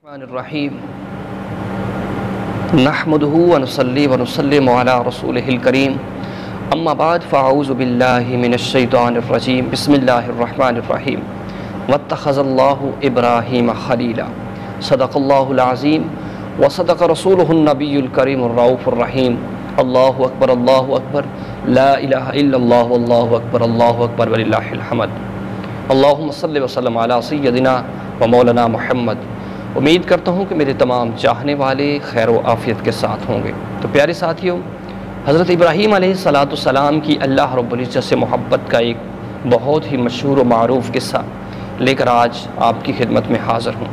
الرحمن الرحیم نحمده ونصلی ونسلم علی رسولہ الکریم اما بعد فاعوذ باللہ من الشیطان الرجیم بسم اللہ الرحمن الرحیم واتخذ اللہ ابراہیم خلیلا صدق اللہ العظیم وصدق رسولہ النبی الکریم الرؤوف الرحیم اللہ اکبر لا الہ الا اللہ اللہ اکبر وللہ الحمد اللہم صلی وسلم علی سیدنا و مولانا محمد۔ امید کرتا ہوں کہ میرے تمام چاہنے والے خیر و عافیت کے ساتھ ہوں گے۔ تو پیارے ساتھیوں، حضرت ابراہیم علیہ السلام کی اللہ رب العزت سے محبت کا ایک بہت ہی مشہور و معروف قصہ لے کر آج آپ کی خدمت میں حاضر ہوں۔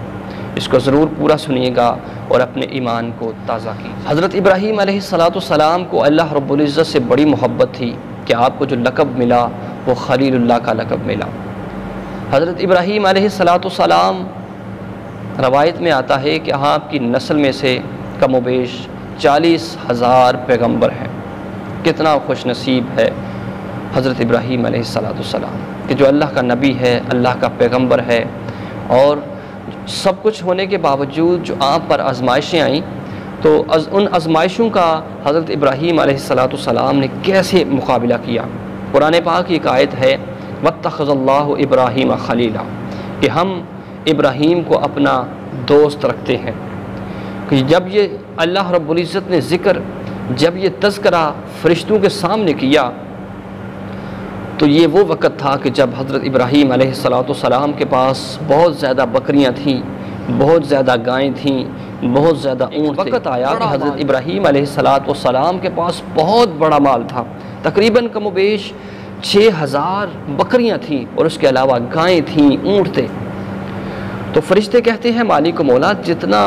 اس کو ضرور پورا سنیے گا اور اپنے ایمان کو تازہ کیجیے۔ حضرت ابراہیم علیہ السلام کو اللہ رب العزت سے بڑی محبت تھی کہ آپ کو جو لقب ملا وہ خلیل اللہ کا لقب ملا۔ حضرت ابراہیم علیہ السلام روایت میں آتا ہے کہ آپ کی نسل میں سے کم و بیش 40,000 پیغمبر ہیں۔ کتنا خوش نصیب ہے حضرت ابراہیم علیہ السلام کہ جو اللہ کا نبی ہے، اللہ کا پیغمبر ہے، اور سب کچھ ہونے کے باوجود جو آپ پر آزمائشیں آئیں تو ان آزمائشوں کا حضرت ابراہیم علیہ السلام نے کیسے مقابلہ کیا۔ قرآن پاک کی ایک آیت ہے واتخذ اللہ ابراہیم خلیلا، کہ ہم ابراہیم کو اپنا دوست رکھتے ہیں۔ کہ جب یہ اللہ رب العزت نے جب یہ تذکرہ فرشتوں کے سامنے کیا تو یہ وہ وقت تھا کہ جب حضرت ابراہیم علیہ السلام کے پاس بہت زیادہ بکریاں تھیں، بہت زیادہ گائیں تھیں، بہت زیادہ اونٹ تھے۔ وقت آیا کہ حضرت ابراہیم علیہ السلام کے پاس بہت بڑا مال تھا، تقریباً کم و بیش 6,000 بکریاں تھیں، اور اس کے علاوہ گائیں تھیں، اونٹ تھے۔ تو فرشتے کہتے ہیں مالک و مولا، جتنا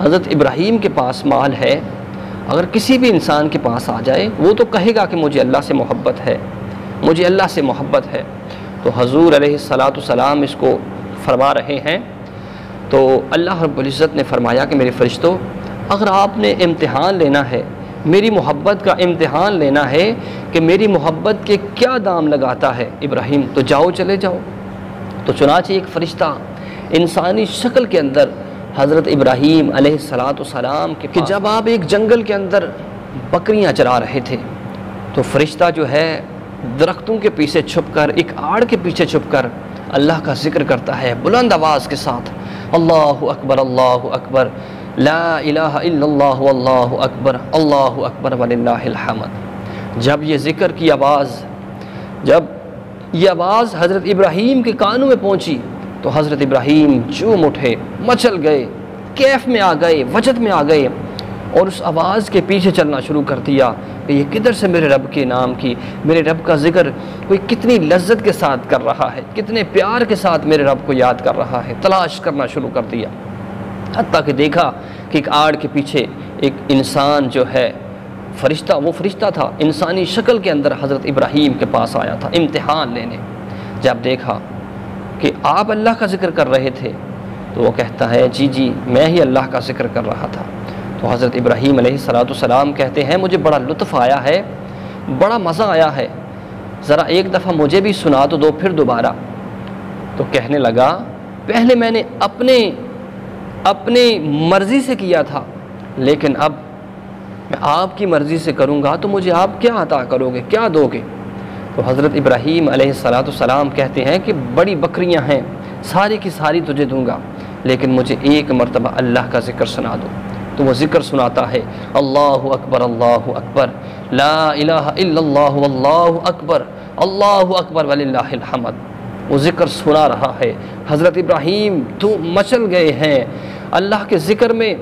حضرت ابراہیم کے پاس مال ہے، اگر کسی بھی انسان کے پاس آ جائے وہ تو کہے گا کہ مجھے اللہ سے محبت ہے، مجھے اللہ سے محبت ہے۔ تو حضور علیہ السلام اس کو فرما رہے ہیں تو اللہ رب العزت نے فرمایا کہ میرے فرشتوں، اگر آپ نے امتحان لینا ہے، میری محبت کا امتحان لینا ہے کہ میری محبت کے کیا دام لگاتا ہے ابراہیم، تو جاؤ، چلے جاؤ۔ تو چنانچہ ایک فرشتہ انسانی شکل کے اندر حضرت ابراہیم علیہ السلام کے کہ جب آپ ایک جنگل کے اندر بکریاں چرا رہے تھے تو فرشتہ جو ہے درختوں کے پیچھے چھپ کر، ایک آڑ کے پیچھے چھپ کر اللہ کا ذکر کرتا ہے بلند آواز کے ساتھ، اللہ اکبر لا الہ الا اللہ اللہ اکبر وللہ الحمد۔ جب یہ ذکر کی آواز، جب یہ آواز حضرت ابراہیم کے کانوں میں پہنچی تو حضرت ابراہیم جھوم اٹھے، مچل گئے، کیف میں آ گئے، وجد میں آ گئے، اور اس آواز کے پیچھے چلنا شروع کر دیا کہ یہ کدھر سے میرے رب کے نام کی، میرے رب کا ذکر کوئی کتنی لذت کے ساتھ کر رہا ہے، کتنے پیار کے ساتھ میرے رب کو یاد کر رہا ہے۔ تلاش کرنا شروع کر دیا، حتیٰ کہ دیکھا کہ ایک آڑ کے پیچھے ایک انسان جو ہے، فرشتہ، وہ فرشتہ تھا، انسانی شکل کے اندر حضرت ابراہیم کے پاس آیا تھا امتحان لینے۔ جب دیکھا کہ آپ اللہ کا ذکر کر رہے تھے تو وہ کہتا ہے جی میں ہی اللہ کا ذکر کر رہا تھا۔ تو حضرت ابراہیم علیہ السلام کہتے ہیں مجھے بڑا لطف آیا ہے، بڑا مزہ آیا ہے، ذرا ایک دفعہ مجھے بھی سنا تو دو، پھر دوبارہ۔ تو کہنے لگا پہلے میں نے اپنے مرضی سے کیا تھا، لیکن اب میں آپ کی مرضی سے کروں گا تو مجھے آپ کیا عطا کرو گے، کیا دو گے؟ تو حضرت ابراہیم علیہ السلام کہتے ہیں کہ بڑی بکریاں ہیں، ساری کی ساری تجھے دوں گا، لیکن مجھے ایک مرتبہ اللہ کا ذکر سنا دو۔ تو وہ ذکر سناتا ہے اللہ اکبر لا الہ الا اللہ اکبر وللہ الحمد۔ وہ ذکر سنا رہا ہے، حضرت ابراہیم تو مچل گئے ہیں، اللہ کے ذکر میں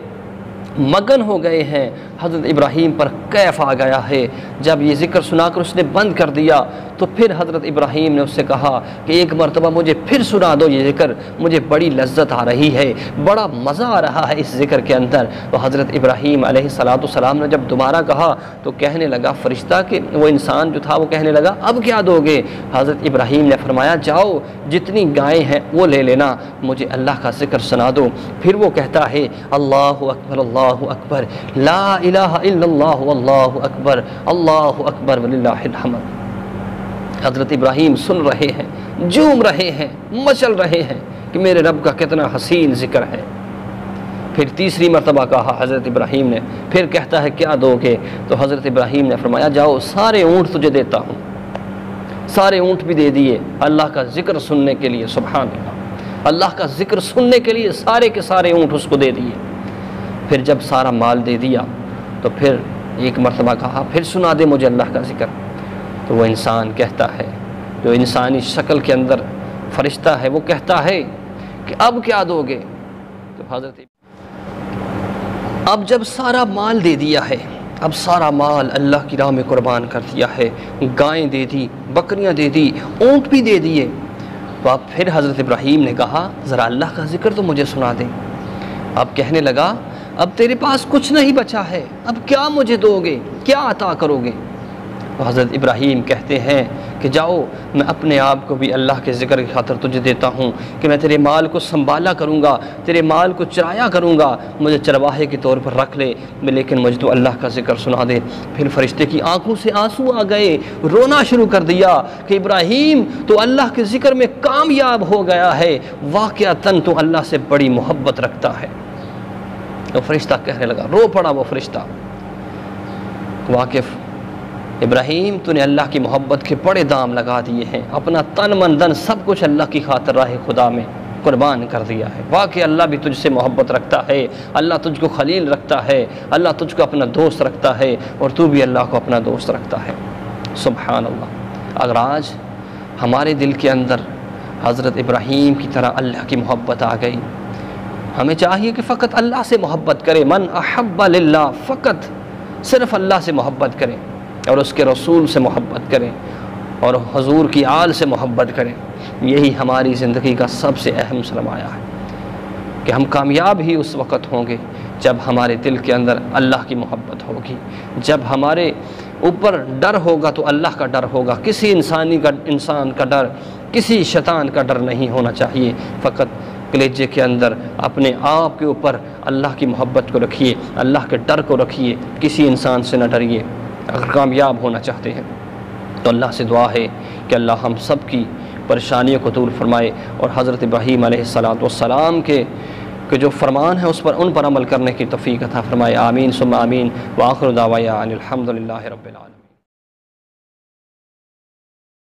مگن ہو گئے ہیں۔ حضرت ابراہیم پر کیف آ گیا ہے۔ جب یہ ذکر سنا کر اس نے بند کر دیا تو پھر حضرت ابراہیم نے اس سے کہا کہ ایک مرتبہ مجھے پھر سنا دو یہ ذکر، مجھے بڑی لذت آ رہی ہے، بڑا مزہ آ رہا ہے اس ذکر کے اندر۔ تو حضرت ابراہیم علیہ السلام نے جب دوبارہ کہا تو کہنے لگا فرشتہ کہ وہ انسان جو تھا وہ کہنے لگا اب کیا دو گے؟ حضرت ابراہیم نے فرمایا جاؤ جتنی گائیں ہیں وہ لے لینا، مجھے اللہ کا ذکر سنا دو۔ پھر وہ کہتا ہے اللہ اکبر لا الہ الا اللہ اکبر وللہ الحمد۔ حضرت ابراہیم سن رہے ہیں، جھوم رہے ہیں، مچل رہے ہیں کہ میرے رب کا کتنا حسین ذکر ہے۔ پھر تیسری مرتبہ کہا حضرت ابراہیم نے، پھر کہتا ہے کیا دو گے؟ تو حضرت ابراہیم نے فرمایا جاؤ سارے اونٹ تجھے دیتا ہوں۔ سارے اونٹ بھی دے دیے اللہ کا ذکر سننے کے لیے، سبحان اللہ، اللہ کا ذکر سننے کے لیے سارے کے سارے اونٹ اس کو دے دیے۔ پھر جب سارا مال دے دیا تو پھر ایک مرتبہ کہا پھر سنا دے مجھے اللہ کا ذکر۔ تو وہ انسان کہتا ہے، جو انسانی شکل کے اندر فرشتہ ہے، وہ کہتا ہے کہ اب کیا دو گے؟ تو حضرت اب جب سارا مال دے دیا ہے، اب سارا مال اللہ کی راہ میں قربان کر دیا ہے، گائیں دے دی، بکریاں دے دی، اونٹ بھی دے دیے، تو اب پھر حضرت ابراہیم نے کہا ذرا اللہ کا ذکر تو مجھے سنا دے۔ اب کہنے لگا اب تیرے پاس کچھ نہیں بچا ہے، اب کیا مجھے دو گے، کیا عطا کرو گے؟ تو حضرت ابراہیم کہتے ہیں کہ جاؤ میں اپنے آپ کو بھی اللہ کے ذکر کی خاطر تجھے دیتا ہوں کہ میں تیرے مال کو سنبھالا کروں گا، تیرے مال کو چرایا کروں گا، مجھے چرواہے کے طور پر رکھ لے، لیکن مجھے تو اللہ کا ذکر سنا دے۔ پھر فرشتے کی آنکھوں سے آنسو آ گئے، رونا شروع کر دیا کہ ابراہیم تو اللہ کے ذکر میں کامیاب ہو گیا ہے، واقعتاً تو اللہ سے بڑی محبت رکھتا ہے۔ تو فرشتہ کہنے لگا، رو پڑا وہ فرشتہ، واقف ابراہیم تو نے اللہ کی محبت کے بڑے دام لگا دیے ہیں، اپنا تن من دن سب کچھ اللہ کی خاطر راہ خدا میں قربان کر دیا ہے، واقعی اللہ بھی تجھ سے محبت رکھتا ہے، اللہ تجھ کو خلیل رکھتا ہے، اللہ تجھ کو اپنا دوست رکھتا ہے، اور تو بھی اللہ کو اپنا دوست رکھتا ہے۔ سبحان اللہ۔ اگر آج ہمارے دل کے اندر حضرت ابراہیم کی طرح اللہ کی محبت آ گئی، ہمیں چاہیے کہ فقط اللہ سے محبت کرے، من احب للہ، فقط صرف اللہ سے محبت کریں اور اس کے رسول سے محبت کریں اور حضور کی آل سے محبت کریں۔ یہی ہماری زندگی کا سب سے اہم سرمایہ ہے کہ ہم کامیاب ہی اس وقت ہوں گے جب ہمارے دل کے اندر اللہ کی محبت ہوگی، جب ہمارے اوپر ڈر ہوگا تو اللہ کا ڈر ہوگا، کسی انسان کا ڈر، کسی شیطان کا ڈر نہیں ہونا چاہیے، فقط کلیجے کے اندر اپنے آپ کے اوپر اللہ کی محبت کو رکھیے، اللہ کے ڈر کو رکھیے، کسی انسان سے نہ ڈریے۔ اگر کامیاب ہونا چاہتے ہیں تو اللہ سے دعا ہے کہ اللہ ہم سب کی پریشانیوں کو دور فرمائے اور حضرت ابراہیم علیہ السلام کے جو فرمان ہے ان پر عمل کرنے کی توفیق عطا فرمائے۔ آمین ثم آمین، وآخر دعوانا ان الحمد للہ رب العالمین۔